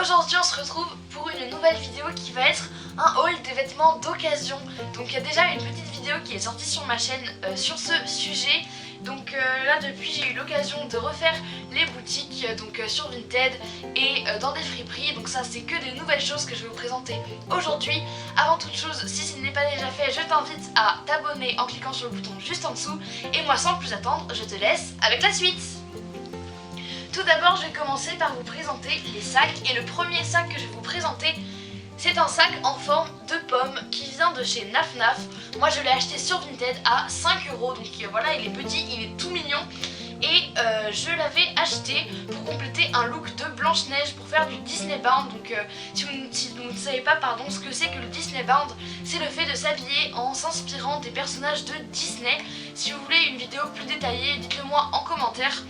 Aujourd'hui on se retrouve pour une nouvelle vidéo qui va être un haul des vêtements d'occasion. Donc il y a déjà une petite vidéo qui est sortie sur ma chaîne sur ce sujet. Donc là depuis j'ai eu l'occasion de refaire les boutiques sur Vinted et dans des friperies. Donc ça c'est que des nouvelles choses que je vais vous présenter aujourd'hui. Avant toute chose, si ce n'est pas déjà fait, je t'invite à t'abonner en cliquant sur le bouton juste en dessous. Et moi sans plus attendre, je te laisse avec la suite. Tout d'abord, je vais commencer par vous présenter les sacs. Et le premier sac que je vais vous présenter, c'est un sac en forme de pomme qui vient de chez Naf Naf. Moi, je l'ai acheté sur Vinted à 5 €. Donc voilà, il est petit, il est tout mignon. Et je l'avais acheté pour compléter un look de Blanche-Neige pour faire du Disney Bound. Donc si vous ne savez pas ce que c'est que le Disney Bound, c'est le fait de s'habiller en s'inspirant des personnages de Disney. Si vous voulez une vidéo plus détaillée, dites-le moi en commentaire.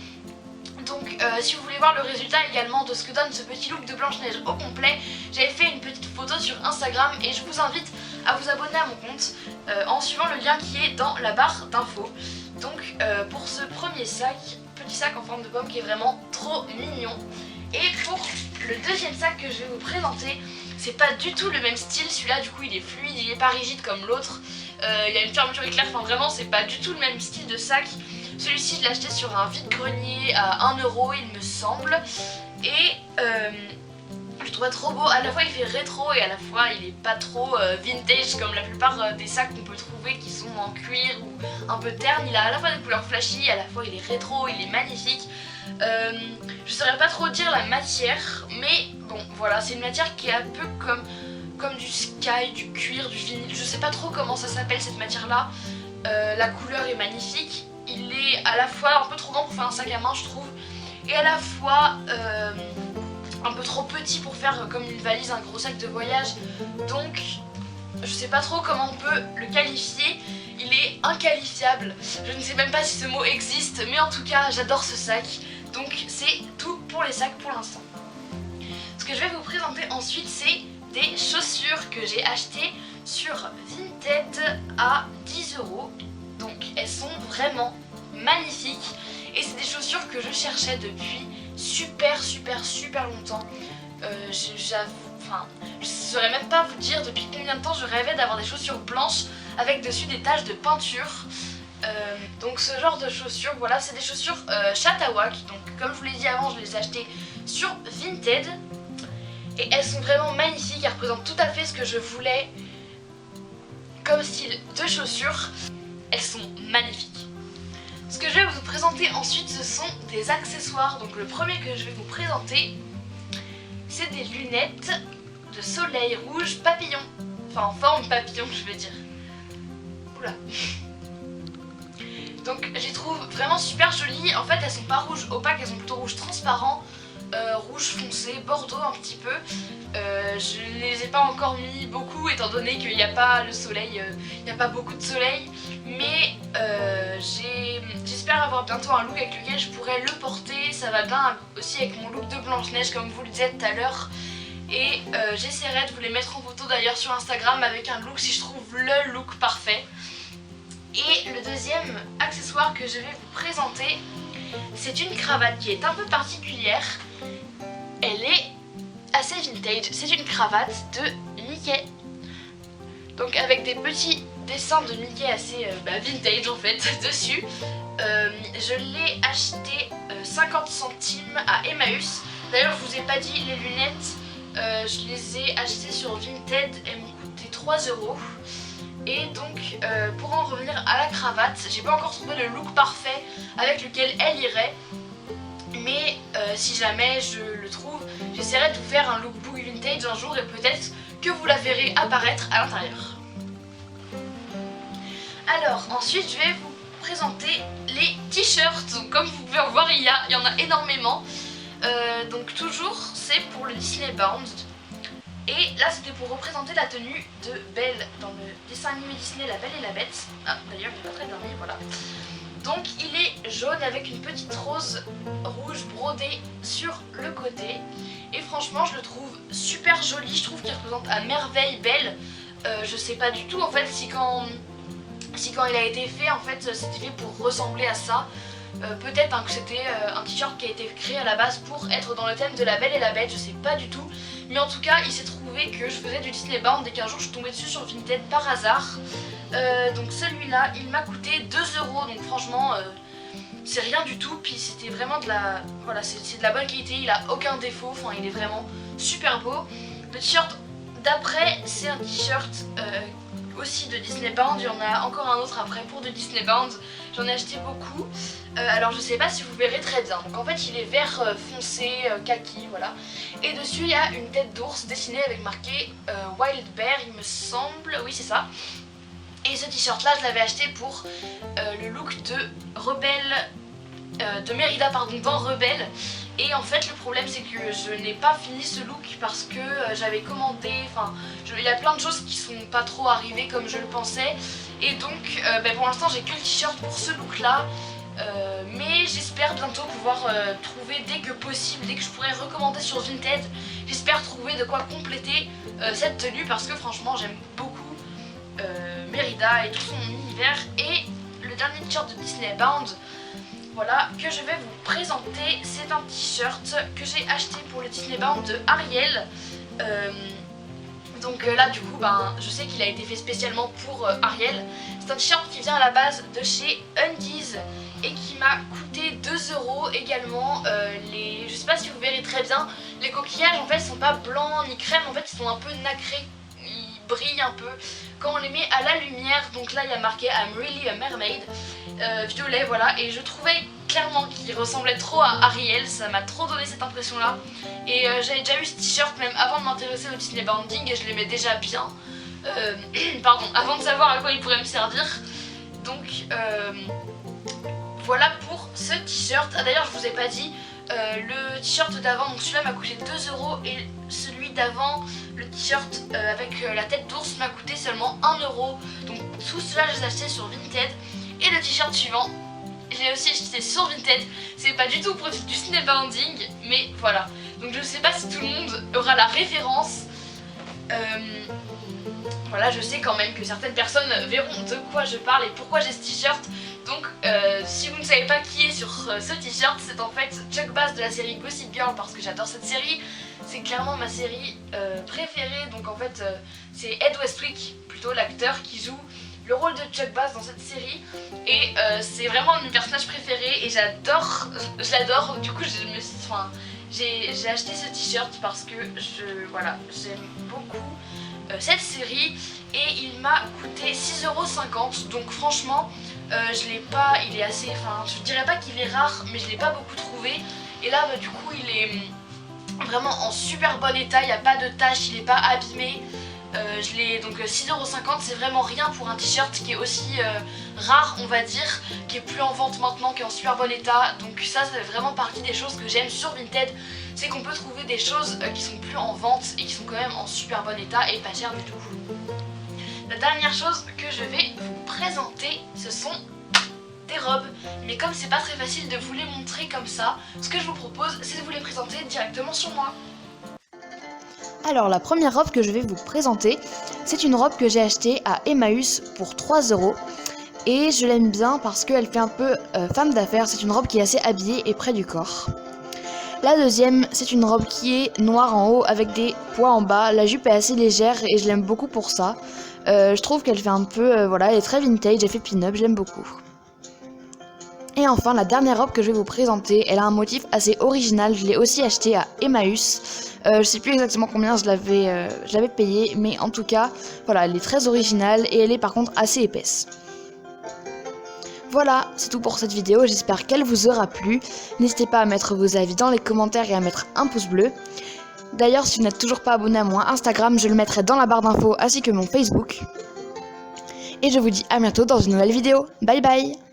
Donc si vous voulez voir le résultat également de ce que donne ce petit look de Blanche-Neige au complet, j'avais fait une petite photo sur Instagram et je vous invite à vous abonner à mon compte en suivant le lien qui est dans la barre d'infos. Donc pour ce premier sac, petit sac en forme de pomme qui est vraiment trop mignon. Et pour le deuxième sac que je vais vous présenter, c'est pas du tout le même style, celui-là du coup il est fluide, il est pas rigide comme l'autre. Il y a une fermeture éclair, enfin vraiment c'est pas du tout le même style de sac. Celui-ci je l'ai acheté sur un vide-grenier à 1 € il me semble. Et je trouvais trop beau, à la fois il fait rétro et à la fois il est pas trop vintage comme la plupart des sacs qu'on peut trouver qui sont en cuir ou un peu terne. Il a à la fois des couleurs flashy, à la fois il est rétro, il est magnifique. Je saurais pas trop dire la matière, mais bon voilà, c'est une matière qui est un peu comme du sky, du cuir, du vinyle. Je sais pas trop comment ça s'appelle cette matière là. La couleur est magnifique. Il est à la fois un peu trop grand pour faire un sac à main je trouve, et à la fois un peu trop petit pour faire comme une valise, un gros sac de voyage. Donc je sais pas trop comment on peut le qualifier, il est inqualifiable. Je ne sais même pas si ce mot existe, mais en tout cas j'adore ce sac. Donc c'est tout pour les sacs pour l'instant. Ce que je vais vous présenter ensuite, c'est des chaussures que j'ai achetées sur Vinted à 10 €. Donc elles sont vraiment magnifiques et c'est des chaussures que je cherchais depuis super longtemps. Je saurais même pas vous dire depuis combien de temps je rêvais d'avoir des chaussures blanches avec dessus des taches de peinture. Donc ce genre de chaussures, voilà, c'est des chaussures Chatawak. Donc comme je vous l'ai dit avant, je les ai achetées sur Vinted et elles sont vraiment magnifiques. Elles représentent tout à fait ce que je voulais comme style de chaussures. Elles sont magnifiques. Ce que je vais vous présenter ensuite, ce sont des accessoires. Donc le premier que je vais vous présenter, c'est des lunettes de soleil rouge papillon. Enfin en forme papillon je veux dire. Oula. Donc je les trouve vraiment super jolies. En fait elles sont pas rouges opaques, elles sont plutôt rouge transparent, rouge foncé, bordeaux un petit peu. Je ne les ai pas encore mis beaucoup étant donné qu'il n'y a pas le soleil, il n'y a pas beaucoup de soleil. Mais j'espère avoir bientôt un look avec lequel je pourrais le porter. Ça va bien aussi avec mon look de Blanche-Neige comme vous le disiez tout à l'heure. Et j'essaierai de vous les mettre en photo d'ailleurs sur Instagram avec un look si je trouve le look parfait. Et le deuxième accessoire que je vais vous présenter, c'est une cravate qui est un peu particulière. Elle est assez vintage, c'est une cravate de Mickey. Donc avec des petits dessins de Mickey assez vintage en fait dessus. Je l'ai acheté 50 centimes à Emmaüs. D'ailleurs je vous ai pas dit, les lunettes je les ai achetées sur Vinted, elles m'ont coûté 3 €. Et donc pour en revenir à la cravate, j'ai pas encore trouvé le look parfait avec lequel elle irait. Mais si jamais je le trouve, j'essaierai de vous faire un lookbook vintage un jour et peut-être que vous la verrez apparaître à l'intérieur. Alors ensuite je vais vous présenter les t-shirts. Donc comme vous pouvez en voir il y en a énormément. Donc toujours c'est pour le Disney Bound. Et là c'était pour représenter la tenue de Belle dans le dessin animé Disney La Belle et la Bête. Ah d'ailleurs il est pas très bien mis, voilà. Donc il est jaune avec une petite rose rouge brodée sur le côté. Et franchement je le trouve super joli, je trouve qu'il représente à merveille Belle. Je sais pas du tout en fait si quand il a été fait en fait c'était fait pour ressembler à ça. Peut-être hein, que c'était un t-shirt qui a été créé à la base pour être dans le thème de La Belle et la Bête, je sais pas du tout. Mais en tout cas, il s'est trouvé que je faisais du Disney Bound et qu'un jour je suis tombée dessus sur Vinted par hasard. Donc celui-là, il m'a coûté 2 €, donc franchement, c'est rien du tout. Puis c'était vraiment de la... Voilà, c'est de la bonne qualité, il a aucun défaut, enfin il est vraiment super beau. Le t-shirt d'après, c'est un t-shirt aussi de Disney Bound, il y en a encore un autre après pour de Disney Bound, j'en ai acheté beaucoup. Alors je sais pas si vous verrez très bien, donc en fait il est vert foncé, kaki, voilà. Et dessus il y a une tête d'ours dessinée avec marqué Wild Bear il me semble, oui c'est ça. Et ce t-shirt là je l'avais acheté pour le look de Rebelle, de Mérida pardon, dans Rebelle. Et en fait le problème c'est que je n'ai pas fini ce look parce que j'avais commandé, enfin il y a plein de choses qui sont pas trop arrivées comme je le pensais. Et donc pour l'instant j'ai que le t-shirt pour ce look là. Mais j'espère bientôt pouvoir trouver dès que possible, dès que je pourrai recommander sur Vinted, j'espère trouver de quoi compléter cette tenue parce que franchement j'aime beaucoup Mérida et tout son univers. Et le dernier t-shirt de Disney Bound, voilà, que je vais vous présenter, c'est un t-shirt que j'ai acheté pour le Disney Bound de Ariel. Donc là du coup je sais qu'il a été fait spécialement pour Ariel. C'est un t-shirt qui vient à la base de chez Undies et qui m'a coûté 2 € également. Je sais pas si vous verrez très bien, les coquillages en fait sont pas blancs ni crème, en fait ils sont un peu nacrés, ils brillent un peu quand on les met à la lumière. Donc là il y a marqué I'm really a mermaid, violet, voilà, et je trouvais clairement qu'il ressemblait trop à Ariel, ça m'a trop donné cette impression là. Et j'avais déjà eu ce t-shirt même avant de m'intéresser au Disney Bounding et je l'aimais déjà bien, pardon, avant de savoir à quoi il pourrait me servir. Donc voilà pour ce t-shirt. Ah d'ailleurs je vous ai pas dit, le t-shirt d'avant, donc celui-là m'a coûté 2 € et celui d'avant, le t-shirt avec la tête d'ours m'a coûté seulement 1 €. Donc tout cela je les ai achetés sur Vinted. Et le t-shirt suivant, je l'ai aussi acheté sur Vinted. C'est pas du tout pour du Disney Bounding, mais voilà. Donc je sais pas si tout le monde aura la référence. Voilà, je sais quand même que certaines personnes verront de quoi je parle et pourquoi j'ai ce t-shirt. Donc si vous ne savez pas qui est sur ce t-shirt, c'est en fait Chuck Bass de la série Gossip Girl, parce que j'adore cette série. C'est clairement ma série préférée. Donc en fait c'est Ed Westwick, plutôt l'acteur qui joue le rôle de Chuck Bass dans cette série. Et c'est vraiment un de mes personnages préférés et je l'adore. Du coup j'ai acheté ce t-shirt parce que j'aime beaucoup cette série. Et il m'a coûté 6,50 €. Donc franchement je l'ai pas, il est assez, je dirais pas qu'il est rare, mais je l'ai pas beaucoup trouvé. Et là du coup il est vraiment en super bon état, il n'y a pas de taches, il est pas abîmé. Je l'ai donc 6,50 €, c'est vraiment rien pour un t-shirt qui est aussi rare on va dire, qui est plus en vente maintenant, qui est en super bon état. Donc ça c'est vraiment partie des choses que j'aime sur Vinted, c'est qu'on peut trouver des choses qui sont plus en vente et qui sont quand même en super bon état et pas cher du tout. La dernière chose que je vais vous présenter, ce sont des robes, mais comme c'est pas très facile de vous les montrer comme ça, ce que je vous propose c'est de vous les présenter directement sur moi. Alors la première robe que je vais vous présenter, c'est une robe que j'ai achetée à Emmaüs pour 3 € et je l'aime bien parce qu'elle fait un peu femme d'affaires. C'est une robe qui est assez habillée et près du corps. La deuxième, c'est une robe qui est noire en haut avec des pois en bas. La jupe est assez légère et je l'aime beaucoup pour ça. Je trouve qu'elle fait un peu, voilà, elle est très vintage, elle fait pin-up, je l'aime beaucoup. Et enfin, la dernière robe que je vais vous présenter, elle a un motif assez original. Je l'ai aussi achetée à Emmaüs. Je sais plus exactement combien je l'avais payé, mais en tout cas, voilà, elle est très originale et elle est par contre assez épaisse. Voilà, c'est tout pour cette vidéo, j'espère qu'elle vous aura plu. N'hésitez pas à mettre vos avis dans les commentaires et à mettre un pouce bleu. D'ailleurs, si vous n'êtes toujours pas abonné à mon Instagram, je le mettrai dans la barre d'infos ainsi que mon Facebook. Et je vous dis à bientôt dans une nouvelle vidéo. Bye bye!